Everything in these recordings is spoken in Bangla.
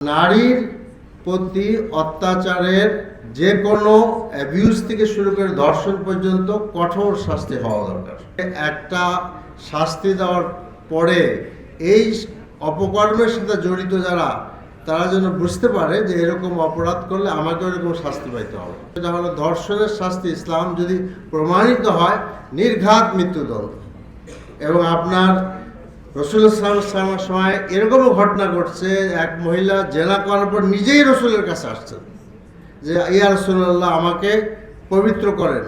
নারীর প্রতি অত্যাচারের যে কোনো অ্যাবিউজ থেকে শুরু করে ধর্ষণ পর্যন্ত কঠোর শাস্তি হওয়া দরকার। একটা শাস্তি দেওয়ার পরে এই অপকর্মের সাথে জড়িত যারা তারা যেন বুঝতে পারে যে এরকম অপরাধ করলে আমাকে এরকম শাস্তি পাইতে হবে। এটা হলো ধর্ষণের শাস্তি। ইসলাম যদি প্রমাণিত হয় নির্ঘাত মৃত্যুদণ্ড। এবং আপনার রসুলের সময় এরকমও ঘটনা ঘটছে, এক মহিলা জেনা করার পর নিজেই রসুলের কাছে আসছেন যে ইয়া রাসূলুল্লাহ আমাকে পবিত্র করেন।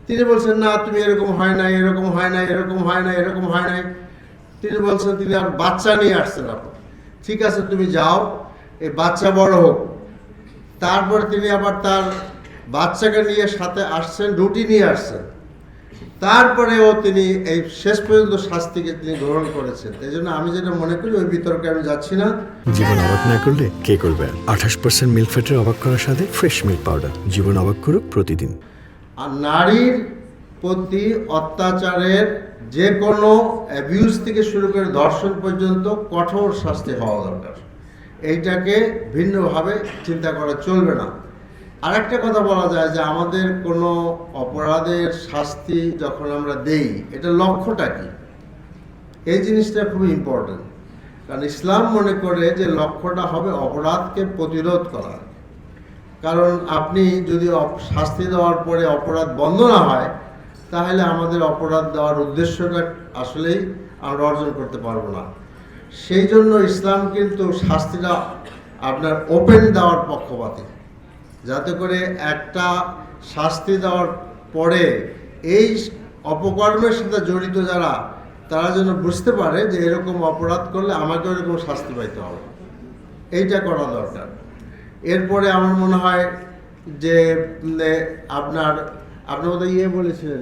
তিনি বলছেন না, তুমি এরকম হয় নাই, এরকম হয় নাই, এরকম হয় নাই, এরকম হয় নাই। তিনি বলছেন তিনি আর বাচ্চা নিয়ে আসছেন। আপনি ঠিক আছে, তুমি যাও, এই বাচ্চা বড় হোক। তারপর তিনি আবার তার বাচ্চাকে নিয়ে সাথে আসছেন, রুটি নিয়ে আসছেন। তারপরেও তিনি এই শেষ পর্যন্ত শাস্তিকে তিনি গ্রহণ করেছেন। এই জন্য আমি যেটা মনে করি ওই বিতর্কে আমি যাচ্ছি না। জীবন অবাক না করলে কে করবে? 28% মিল্ক ফ্যাটের অবাক করার সাথে ফ্রেশ মিল্ক পাউডার। জীবন অবাক করুক প্রতিদিন। আর নারীর প্রতি অত্যাচারের যে কোনো অ্যাবিউজ থেকে শুরু করে ধর্ষণ পর্যন্ত কঠোর শাস্তি হওয়া দরকার। এইটাকে ভিন্নভাবে চিন্তা করা চলবে না। আরেকটা কথা বলা যায় যে আমাদের কোনো অপরাধের শাস্তি যখন আমরা দেই, এটা লক্ষ্যটা কি, এই জিনিসটা খুবই ইম্পর্টেন্ট। কারণ ইসলাম মনে করে যে লক্ষ্যটা হবে অপরাধকে প্রতিরোধ করা। কারণ আপনি যদি শাস্তি দেওয়ার পরে অপরাধ বন্ধ না হয়, তাহলে আমাদের অপরাধ দেওয়ার উদ্দেশ্যটা আসলেই আমরা অর্জন করতে পারবো না। সেই জন্য ইসলাম কিন্তু শাস্তিটা আপনার ওপেন দেওয়ার পক্ষপাতী, যাতে করে একটা শাস্তি দেওয়ার পরে এই অপকর্মের সাথে জড়িত যারা তারা যেন বুঝতে পারে যে এরকম অপরাধ করলে আমাকে এরকম শাস্তি পাইতে হবে। এইটা করা দরকার। এরপরে আমার মনে হয় যে আপনি বোধহয় বলেছিলেন